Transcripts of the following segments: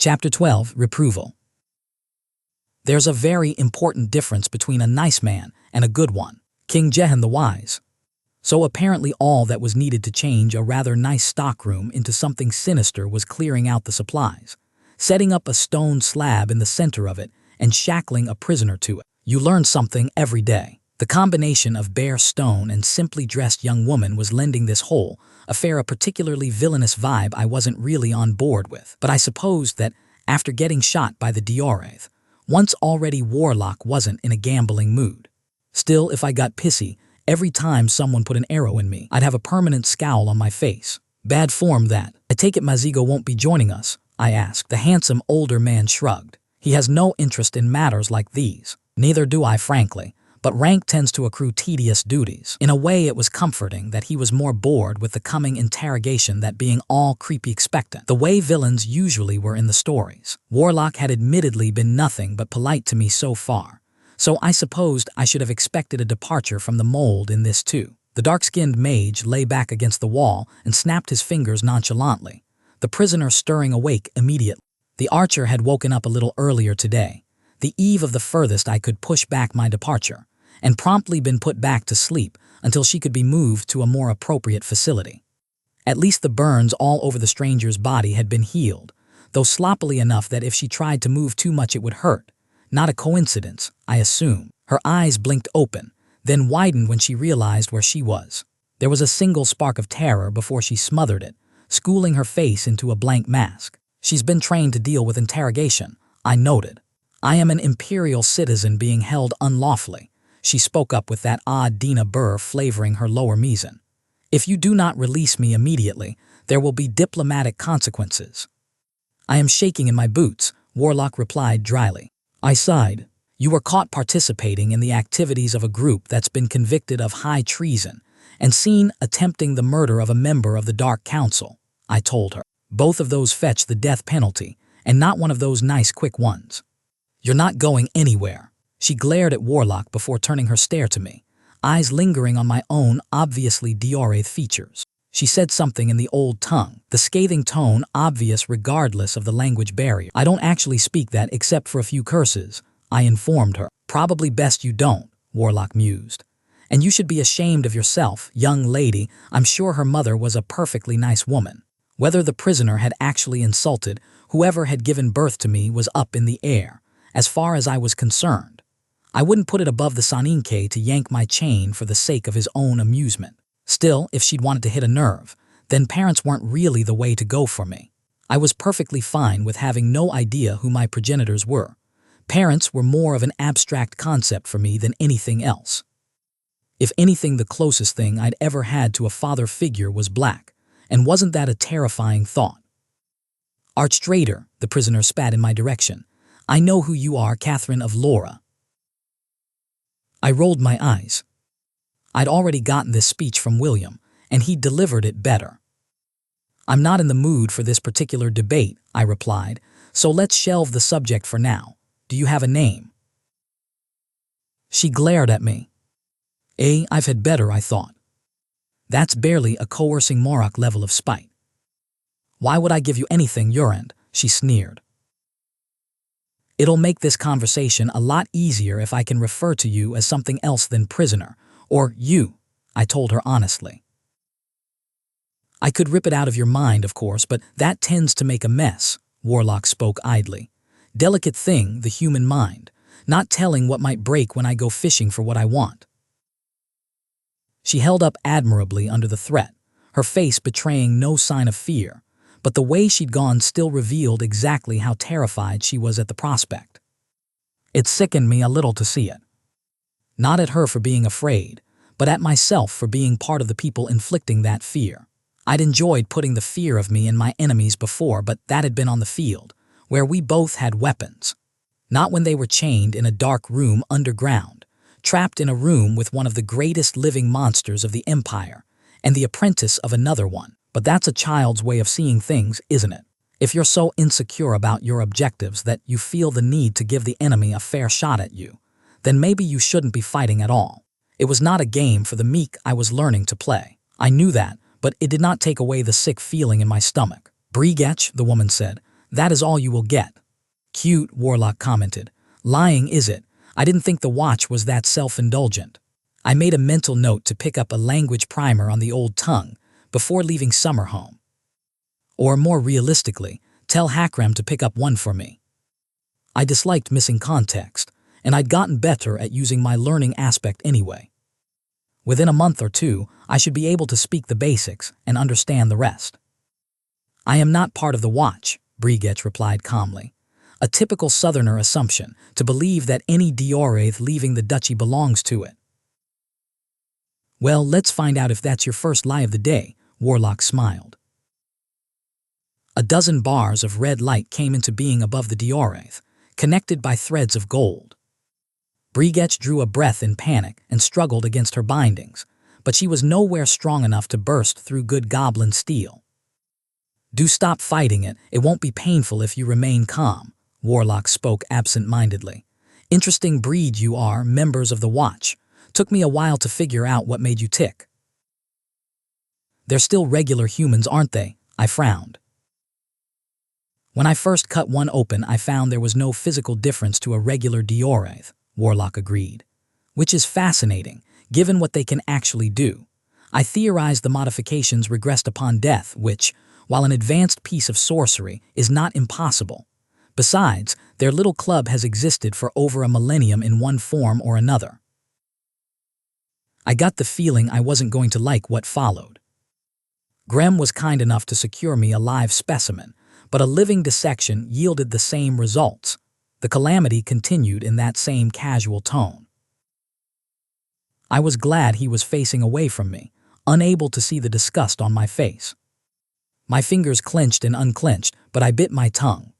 Chapter 12, Reproval. There's a very important difference between a nice man and a good one. King Jehan the Wise. So apparently all that was needed to change a rather nice stockroom into something sinister was clearing out the supplies, setting up a stone slab in the center of it, and shackling a prisoner to it. You learn something every day. The combination of bare stone and simply dressed young woman was lending this whole affair a particularly villainous vibe I wasn't really on board with. But I supposed that, after getting shot by the Deoraithe, once already Warlock wasn't in a gambling mood. Still, if I got pissy, every time someone put an arrow in me, I'd have a permanent scowl on my face. Bad form that. I take it Mazigo won't be joining us, I asked. The handsome older man shrugged. He has no interest in matters like these. Neither do I, frankly, but rank tends to accrue tedious duties. In a way, it was comforting that he was more bored with the coming interrogation than being all creepy expectant, the way villains usually were in the stories. Warlock had admittedly been nothing but polite to me so far, so I supposed I should have expected a departure from the mold in this too. The dark-skinned mage lay back against the wall and snapped his fingers nonchalantly, the prisoner stirring awake immediately. The archer had woken up a little earlier today, the eve of the furthest I could push back my departure, and promptly been put back to sleep until she could be moved to a more appropriate facility. At least the burns all over the stranger's body had been healed, though sloppily enough that if she tried to move too much it would hurt. Not a coincidence, I assume. Her eyes blinked open, then widened when she realized where she was. There was a single spark of terror before she smothered it, schooling her face into a blank mask. She's been trained to deal with interrogation, I noted. I am an imperial citizen being held unlawfully. She spoke up with that odd Dina burr flavoring her lower meson. If you do not release me immediately, there will be diplomatic consequences. I am shaking in my boots, Warlock replied dryly. I sighed. You were caught participating in the activities of a group that's been convicted of high treason and seen attempting the murder of a member of the Dark Council, I told her. Both of those fetch the death penalty, and not one of those nice quick ones. You're not going anywhere. She glared at Warlock before turning her stare to me, eyes lingering on my own obviously Deoraithe features. She said something in the old tongue, the scathing tone obvious regardless of the language barrier. I don't actually speak that except for a few curses, I informed her. Probably best you don't, Warlock mused. And you should be ashamed of yourself, young lady. I'm sure her mother was a perfectly nice woman. Whether the prisoner had actually insulted whoever had given birth to me was up in the air, as far as I was concerned. I wouldn't put it above the Saninke to yank my chain for the sake of his own amusement. Still, if she'd wanted to hit a nerve, then parents weren't really the way to go for me. I was perfectly fine with having no idea who my progenitors were. Parents were more of an abstract concept for me than anything else. If anything, the closest thing I'd ever had to a father figure was black, and wasn't that a terrifying thought? Archtraitor, the prisoner spat in my direction. I know who you are, Catherine of Laura. I rolled my eyes. I'd already gotten this speech from William, and he'd delivered it better. I'm not in the mood for this particular debate, I replied, so let's shelve the subject for now. Do you have a name? She glared at me. I've had better, I thought. That's barely a coercing Morok level of spite. Why would I give you anything, Urend? She sneered. It'll make this conversation a lot easier if I can refer to you as something else than prisoner, or you, I told her honestly. I could rip it out of your mind, of course, but that tends to make a mess, Warlock spoke idly. Delicate thing, the human mind, not telling what might break when I go fishing for what I want. She held up admirably under the threat, her face betraying no sign of fear, but the way she'd gone still revealed exactly how terrified she was at the prospect. It sickened me a little to see it. Not at her for being afraid, but at myself for being part of the people inflicting that fear. I'd enjoyed putting the fear of me in my enemies before, but that had been on the field, where we both had weapons. Not when they were chained in a dark room underground, trapped in a room with one of the greatest living monsters of the Empire, and the apprentice of another one. But that's a child's way of seeing things, isn't it? If you're so insecure about your objectives that you feel the need to give the enemy a fair shot at you, then maybe you shouldn't be fighting at all. It was not a game for the meek I was learning to play. I knew that, but it did not take away the sick feeling in my stomach. Breagach, the woman said, That is all you will get. Cute, Warlock commented. Lying, is it? I didn't think the watch was that self-indulgent. I made a mental note to pick up a language primer on the old tongue before leaving summer home. Or more realistically, tell Hakram to pick up one for me. I disliked missing context, and I'd gotten better at using my learning aspect anyway. Within a month or two, I should be able to speak the basics and understand the rest. I am not part of the watch, Breagach replied calmly. A typical Southerner assumption, to believe that any Deoraithe leaving the duchy belongs to it. Well, let's find out if that's your first lie of the day, Warlock smiled. A dozen bars of red light came into being above the Deoraithe, connected by threads of gold. Breagach drew a breath in panic and struggled against her bindings, but she was nowhere strong enough to burst through good goblin steel. Do stop fighting it, it won't be painful if you remain calm, Warlock spoke absent-mindedly. Interesting breed you are, members of the Watch. Took me a while to figure out what made you tick. They're still regular humans, aren't they? I frowned. When I first cut one open, I found there was no physical difference to a regular Deoraithe, Warlock agreed. Which is fascinating, given what they can actually do. I theorized the modifications regressed upon death, which, while an advanced piece of sorcery, is not impossible. Besides, their little club has existed for over a millennium in one form or another. I got the feeling I wasn't going to like what followed. Grem was kind enough to secure me a live specimen, but a living dissection yielded the same results. The Calamity continued in that same casual tone. I was glad he was facing away from me, unable to see the disgust on my face. My fingers clenched and unclenched, but I bit my tongue.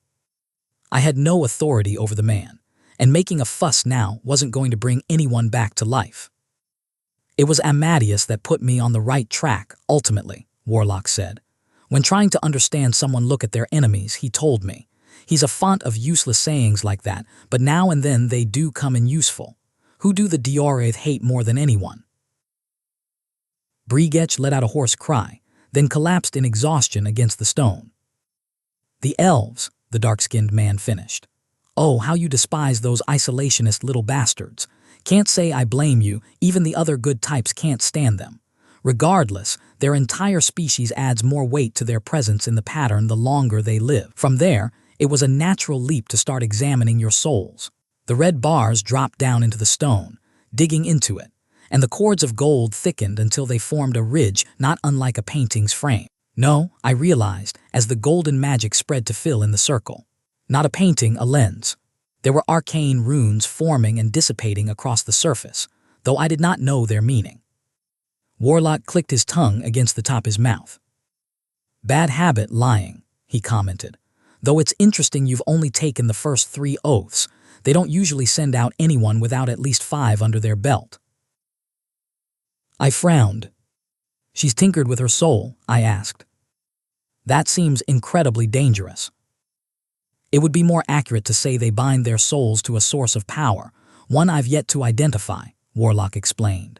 I had no authority over the man, and making a fuss now wasn't going to bring anyone back to life. It was Amadeus that put me on the right track, ultimately, Warlock said. When trying to understand someone look at their enemies, he told me. He's a font of useless sayings like that, but now and then they do come in useful. Who do the Deoraithe hate more than anyone? Breagach let out a hoarse cry, then collapsed in exhaustion against the stone. The elves, the dark-skinned man finished. Oh, how you despise those isolationist little bastards. Can't say I blame you, even the other good types can't stand them. Regardless, their entire species adds more weight to their presence in the pattern the longer they live. From there, it was a natural leap to start examining your souls. The red bars dropped down into the stone, digging into it, and the cords of gold thickened until they formed a ridge not unlike a painting's frame. No, I realized, as the golden magic spread to fill in the circle. Not a painting, a lens. There were arcane runes forming and dissipating across the surface, though I did not know their meaning. Warlock clicked his tongue against the top of his mouth. Bad habit, lying, he commented. Though it's interesting you've only taken the first 3 oaths. They don't usually send out anyone without at least 5 under their belt. I frowned. She's tinkered with her soul, I asked. That seems incredibly dangerous. It would be more accurate to say they bind their souls to a source of power, one I've yet to identify, Warlock explained.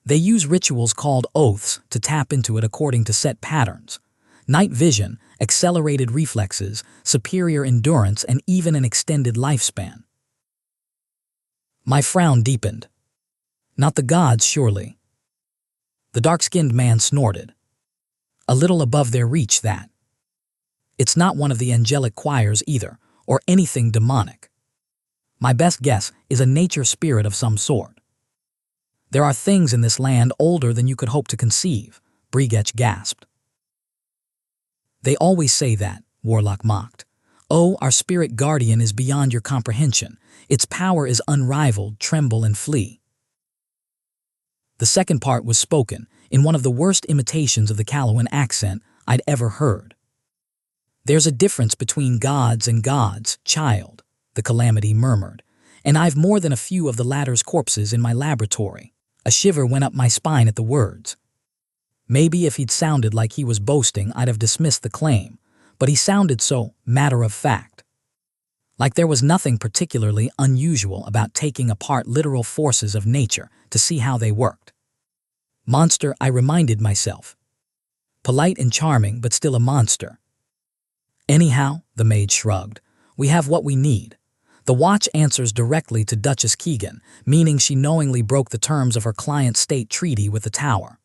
They use rituals called oaths to tap into it according to set patterns. Night vision, accelerated reflexes, superior endurance, and even an extended lifespan. My frown deepened. Not the gods, surely. The dark-skinned man snorted. A little above their reach, that. It's not one of the angelic choirs either, or anything demonic. My best guess is a nature spirit of some sort. There are things in this land older than you could hope to conceive, Breagach gasped. They always say that, Warlock mocked. Oh, our spirit guardian is beyond your comprehension. Its power is unrivaled, tremble and flee. The second part was spoken in one of the worst imitations of the Calamian accent I'd ever heard. There's a difference between gods and gods, child, the Calamity murmured, and I've more than a few of the latter's corpses in my laboratory. A shiver went up my spine at the words. Maybe if he'd sounded like he was boasting, I'd have dismissed the claim, but he sounded so matter-of-fact. Like there was nothing particularly unusual about taking apart literal forces of nature to see how they worked. Monster, I reminded myself. Polite and charming, but still a monster. Anyhow, the mage shrugged, we have what we need. The watch answers directly to Duchess Keegan, meaning she knowingly broke the terms of her client state treaty with the tower.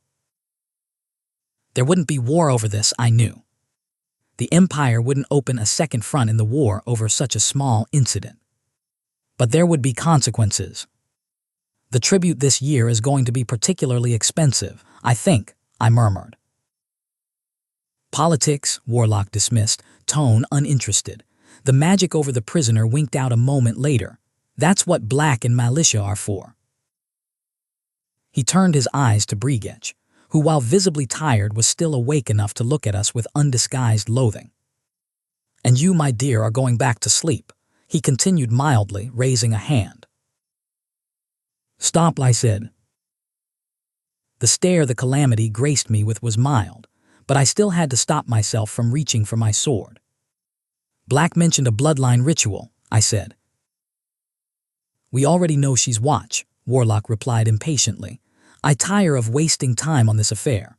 There wouldn't be war over this, I knew. The Empire wouldn't open a second front in the war over such a small incident. But there would be consequences. The tribute this year is going to be particularly expensive, I think, I murmured. Politics, Warlock dismissed, tone uninterested. The magic over the prisoner winked out a moment later. That's what Black and Militia are for. He turned his eyes to Breagach, who while visibly tired was still awake enough to look at us with undisguised loathing. And you, my dear, are going back to sleep, he continued mildly, raising a hand. Stop, I said. The stare the Calamity graced me with was mild, but I still had to stop myself from reaching for my sword. Black mentioned a bloodline ritual, I said. We already know she's watch, Warlock replied impatiently. I tire of wasting time on this affair.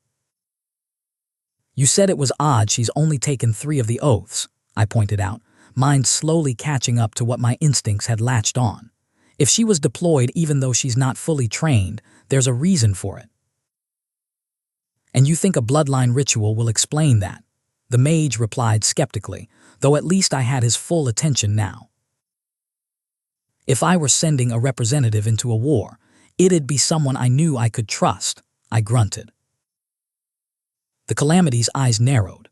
You said it was odd she's only taken 3 of the oaths, I pointed out, mind slowly catching up to what my instincts had latched on. If she was deployed even though she's not fully trained, there's a reason for it. And you think a bloodline ritual will explain that? The mage replied skeptically, though at least I had his full attention now. If I were sending a representative into a war, it'd be someone I knew I could trust, I grunted. The Calamity's eyes narrowed.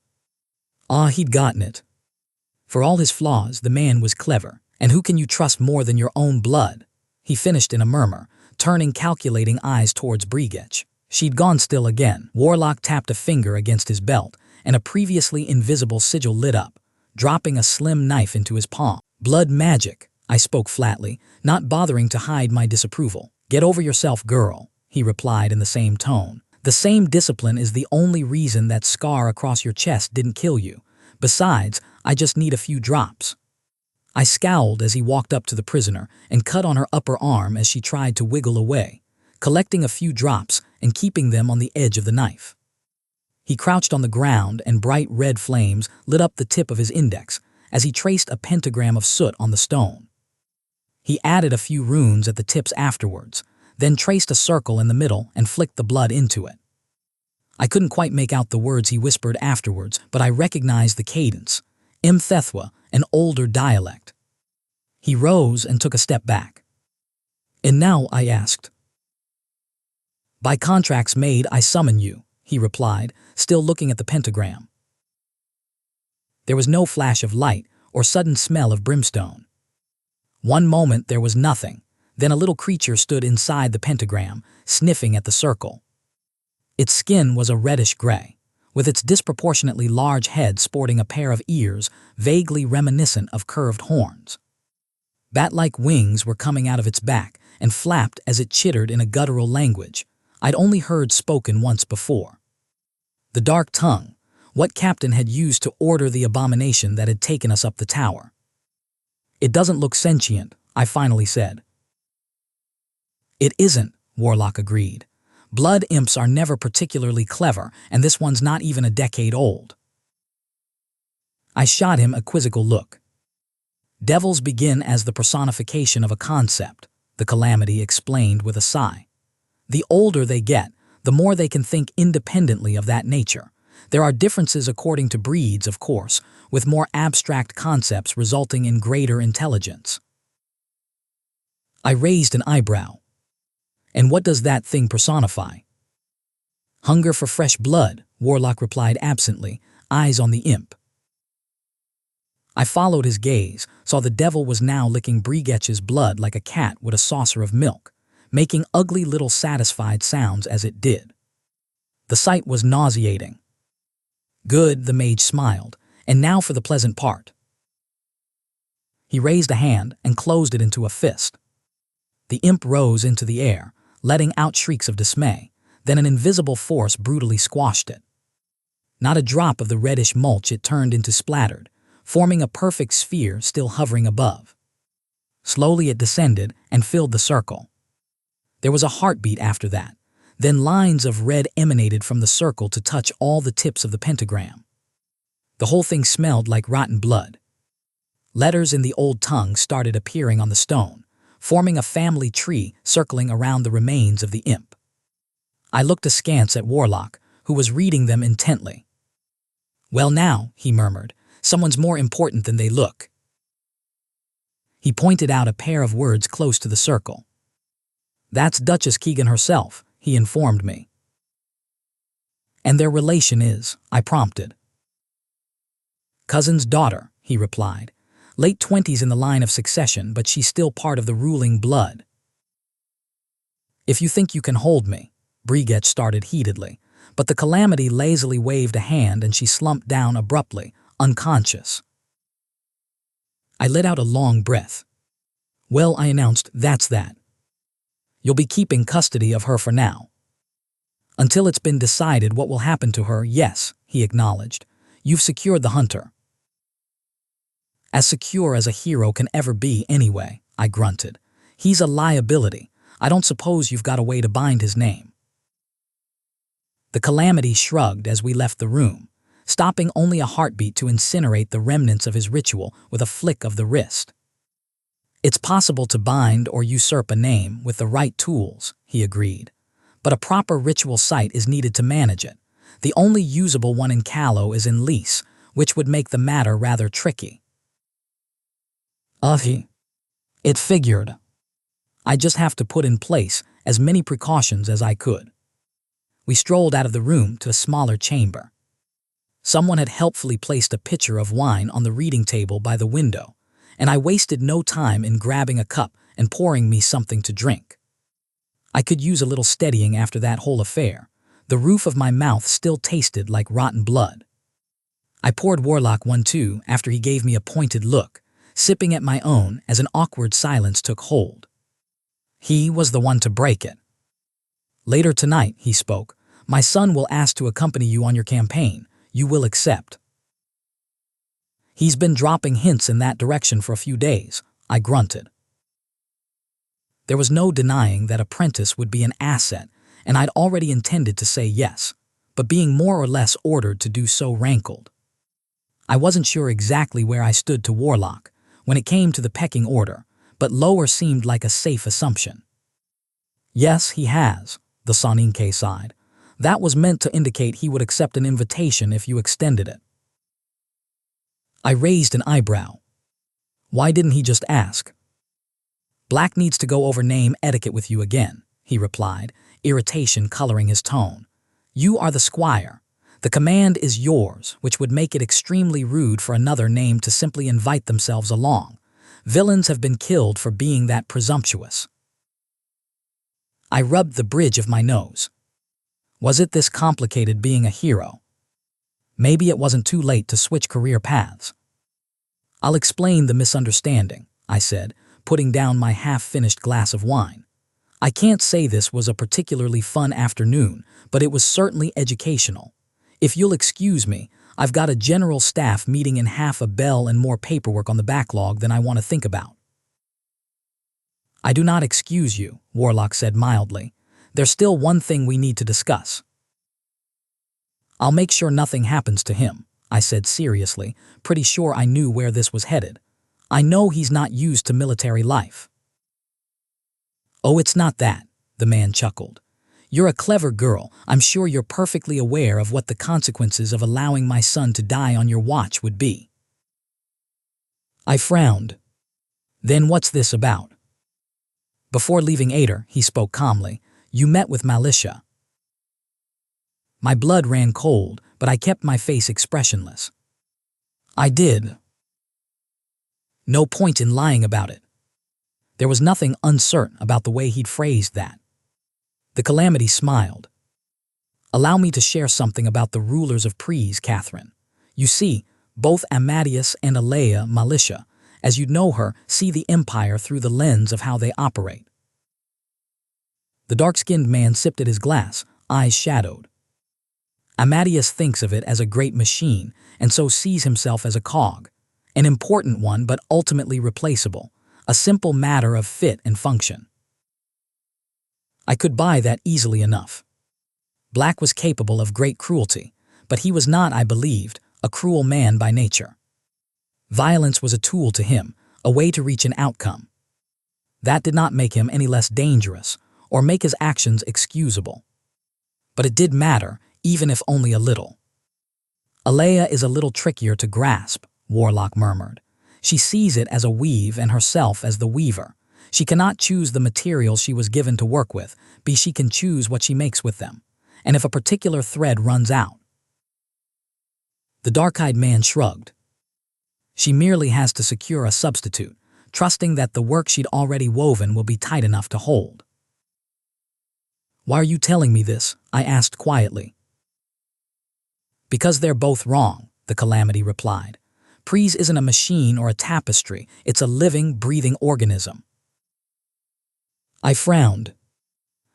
He'd gotten it. For all his flaws, the man was clever, and who can you trust more than your own blood? He finished in a murmur, turning calculating eyes towards Breagach. She'd gone still again. Warlock tapped a finger against his belt, and a previously invisible sigil lit up, dropping a slim knife into his palm. Blood magic, I spoke flatly, not bothering to hide my disapproval. Get over yourself, girl, he replied in the same tone. The same discipline is the only reason that scar across your chest didn't kill you. Besides, I just need a few drops. I scowled as he walked up to the prisoner and cut on her upper arm as she tried to wiggle away, collecting a few drops and keeping them on the edge of the knife. He crouched on the ground and bright red flames lit up the tip of his index as he traced a pentagram of soot on the stone. He added a few runes at the tips afterwards, then traced a circle in the middle and flicked the blood into it. I couldn't quite make out the words he whispered afterwards, but I recognized the cadence, Mthethwa, an older dialect. He rose and took a step back. And now, I asked. By contracts made, I summon you, he replied, still looking at the pentagram. There was no flash of light or sudden smell of brimstone. One moment there was nothing, then a little creature stood inside the pentagram, sniffing at the circle. Its skin was a reddish gray, with its disproportionately large head sporting a pair of ears vaguely reminiscent of curved horns. Bat-like wings were coming out of its back and flapped as it chittered in a guttural language I'd only heard spoken once before. The dark tongue, what Captain had used to order the abomination that had taken us up the tower. It doesn't look sentient, I finally said. It isn't, Warlock agreed. Blood imps are never particularly clever, and this one's not even a decade old. I shot him a quizzical look. Devils begin as the personification of a concept, the Calamity explained with a sigh. The older they get, the more they can think independently of that nature. There are differences according to breeds, of course, with more abstract concepts resulting in greater intelligence. I raised an eyebrow. And what does that thing personify? Hunger for fresh blood, Warlock replied absently, eyes on the imp. I followed his gaze, saw the devil was now licking Breagach's blood like a cat would a saucer of milk, making ugly little satisfied sounds as it did. The sight was nauseating. Good, the mage smiled, and now for the pleasant part. He raised a hand and closed it into a fist. The imp rose into the air, letting out shrieks of dismay, then an invisible force brutally squashed it. Not a drop of the reddish mulch it turned into splattered, forming a perfect sphere still hovering above. Slowly it descended and filled the circle. There was a heartbeat after that, then lines of red emanated from the circle to touch all the tips of the pentagram. The whole thing smelled like rotten blood. Letters in the old tongue started appearing on the stone, forming a family tree circling around the remains of the imp. I looked askance at Warlock, who was reading them intently. "Well now," he murmured, "someone's more important than they look." He pointed out a pair of words close to the circle. "That's Duchess Keegan herself," he informed me. "And their relation is," I prompted. "Cousin's daughter," he replied. "Late 20s in the line of succession, but she's still part of the ruling blood." "If you think you can hold me," Breagach started heatedly, but the Calamity lazily waved a hand and she slumped down abruptly, unconscious. I let out a long breath. "Well," I announced, "that's that. You'll be keeping custody of her for now. Until it's been decided what will happen to her, yes," he acknowledged. "You've secured the hunter." "As secure as a hero can ever be anyway," I grunted. "He's a liability. I don't suppose you've got a way to bind his name." The Calamity shrugged as we left the room, stopping only a heartbeat to incinerate the remnants of his ritual with a flick of the wrist. "It's possible to bind or usurp a name with the right tools," he agreed, "but a proper ritual site is needed to manage it. The only usable one in Callow is in Lease, which would make the matter rather tricky." It figured. I'd just have to put in place as many precautions as I could. We strolled out of the room to a smaller chamber. Someone had helpfully placed a pitcher of wine on the reading table by the window, and I wasted no time in grabbing a cup and pouring me something to drink. I could use a little steadying after that whole affair. The roof of my mouth still tasted like rotten blood. I poured Warlock one too after he gave me a pointed look, sipping at my own as an awkward silence took hold. He was the one to break it. "Later tonight," he spoke, "my son will ask to accompany you on your campaign. You will accept." "He's been dropping hints in that direction for a few days," I grunted. There was no denying that Apprentice would be an asset, and I'd already intended to say yes, but being more or less ordered to do so rankled. I wasn't sure exactly where I stood to Warlock when it came to the pecking order, but lower seemed like a safe assumption. "Yes, he has," the Soninke sighed. "That was meant to indicate he would accept an invitation if you extended it." I raised an eyebrow. "Why didn't he just ask?" "Black needs to go over name etiquette with you again," he replied, irritation coloring his tone. "You are the squire. The command is yours, which would make it extremely rude for another name to simply invite themselves along. Villains have been killed for being that presumptuous." I rubbed the bridge of my nose. Was it this complicated being a hero? Maybe it wasn't too late to switch career paths. "I'll explain the misunderstanding," I said, putting down my half-finished glass of wine. "I can't say this was a particularly fun afternoon, but it was certainly educational. If you'll excuse me, I've got a general staff meeting in half a bell and more paperwork on the backlog than I want to think about." "I do not excuse you," Warlock said mildly. "There's still one thing we need to discuss." "I'll make sure nothing happens to him," I said seriously, pretty sure I knew where this was headed. "I know he's not used to military life." "Oh, it's not that," the man chuckled. "You're a clever girl. I'm sure you're perfectly aware of what the consequences of allowing my son to die on your watch would be." I frowned. "Then what's this about?" "Before leaving Ader," he spoke calmly, "you met with militia." My blood ran cold, but I kept my face expressionless. "I did." No point in lying about it. There was nothing uncertain about the way he'd phrased that. The Calamity smiled. "Allow me to share something about the rulers of Pries, Catherine. You see, both Amadeus and Alea Militia, as you'd know her, see the Empire through the lens of how they operate." The dark-skinned man sipped at his glass, eyes shadowed. "Amadeus thinks of it as a great machine, and so sees himself as a cog. An important one, but ultimately replaceable. A simple matter of fit and function." I could buy that easily enough. Black was capable of great cruelty, but he was not, I believed, a cruel man by nature. Violence was a tool to him, a way to reach an outcome. That did not make him any less dangerous or make his actions excusable. But it did matter, even if only a little. Alea is a little trickier to grasp, Warlock murmured. She sees it as a weave and herself as the weaver. She cannot choose the materials she was given to work with, but she can choose what she makes with them. And if a particular thread runs out. The dark-eyed man shrugged. She merely has to secure a substitute, trusting that the work she'd already woven will be tight enough to hold. Why are you telling me this? I asked quietly. Because they're both wrong, the Calamity replied. Prise isn't a machine or a tapestry, it's a living, breathing organism. I frowned.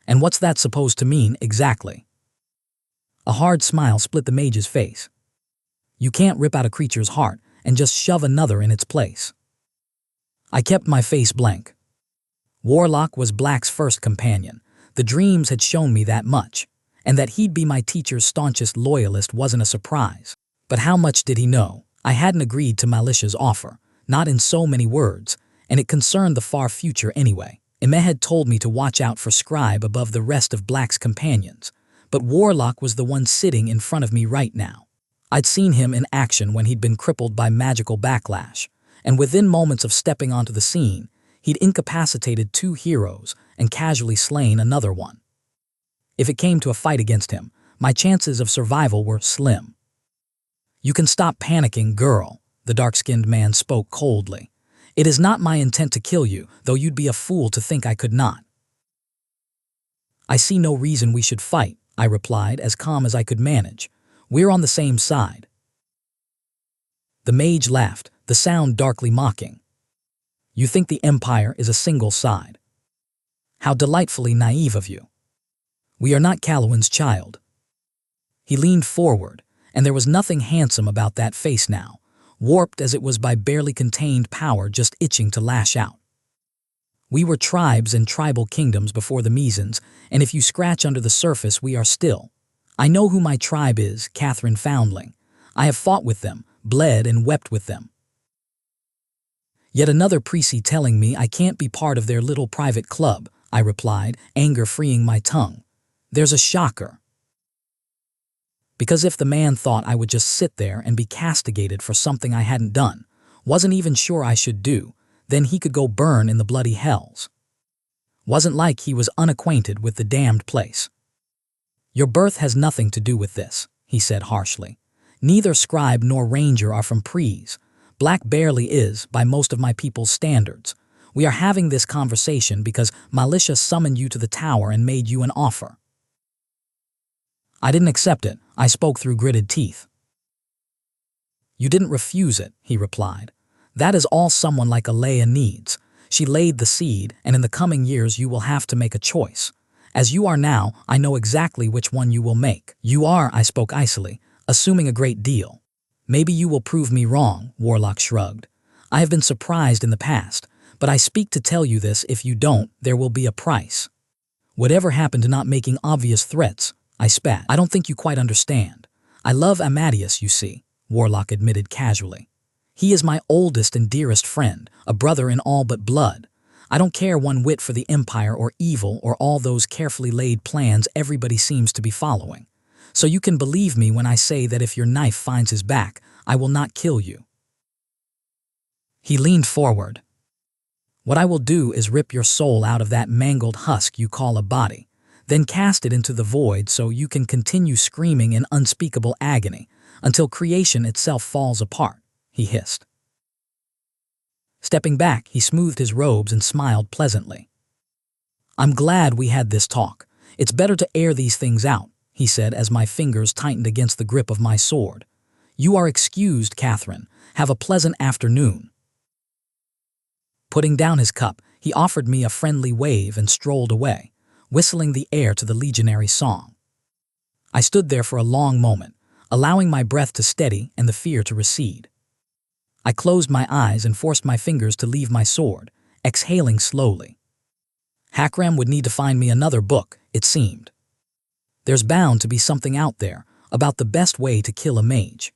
And what's that supposed to mean exactly? A hard smile split the mage's face. You can't rip out a creature's heart and just shove another in its place. I kept my face blank. Warlock was Black's first companion. The dreams had shown me that much, and that he'd be my teacher's staunchest loyalist wasn't a surprise. But how much did he know? I hadn't agreed to Malicia's offer, not in so many words, and it concerned the far future anyway. Ime had told me to watch out for Scribe above the rest of Black's companions, but Warlock was the one sitting in front of me right now. I'd seen him in action when he'd been crippled by magical backlash, and within moments of stepping onto the scene, he'd incapacitated 2 heroes and casually slain another one. If it came to a fight against him, my chances of survival were slim. You can stop panicking, girl, the dark-skinned man spoke coldly. It is not my intent to kill you, though you'd be a fool to think I could not. I see no reason we should fight, I replied, as calm as I could manage. We're on the same side. The mage laughed, the sound darkly mocking. You think the Empire is a single side. How delightfully naive of you. We are not Calawan's child. He leaned forward, and there was nothing handsome about that face now, warped as it was by barely contained power just itching to lash out. We were tribes and tribal kingdoms before the Mizens, and if you scratch under the surface, we are still. I know who my tribe is, Catherine Foundling. I have fought with them, bled and wept with them. Yet another Prissy telling me I can't be part of their little private club, I replied, anger freeing my tongue. There's a shocker. Because if the man thought I would just sit there and be castigated for something I hadn't done, wasn't even sure I should do, then he could go burn in the bloody hells. Wasn't like he was unacquainted with the damned place. Your birth has nothing to do with this, he said harshly. Neither Scribe nor Ranger are from Prise. Black barely is, by most of my people's standards. We are having this conversation because Malicia summoned you to the tower and made you an offer. I didn't accept it, I spoke through gritted teeth. You didn't refuse it, he replied. That is all someone like Alea needs. She laid the seed, and in the coming years you will have to make a choice. As you are now, I know exactly which one you will make. You are, I spoke icily, assuming a great deal. Maybe you will prove me wrong, Warlock shrugged. I have been surprised in the past, but I speak to tell you this: if you don't, there will be a price. Whatever happened to not making obvious threats? I spat. I don't think you quite understand. I love Amadeus, you see, Warlock admitted casually. He is my oldest and dearest friend, a brother in all but blood. I don't care one whit for the Empire or evil or all those carefully laid plans everybody seems to be following. So you can believe me when I say that if your knife finds his back, I will not kill you. He leaned forward. What I will do is rip your soul out of that mangled husk you call a body, then cast it into the void so you can continue screaming in unspeakable agony until creation itself falls apart, he hissed. Stepping back, he smoothed his robes and smiled pleasantly. I'm glad we had this talk. It's better to air these things out, he said as my fingers tightened against the grip of my sword. You are excused, Catherine. Have a pleasant afternoon. Putting down his cup, he offered me a friendly wave and strolled away, whistling the air to the legionary song. I stood there for a long moment, allowing my breath to steady and the fear to recede. I closed my eyes and forced my fingers to leave my sword, exhaling slowly. Hakram would need to find me another book, it seemed. There's bound to be something out there about the best way to kill a mage.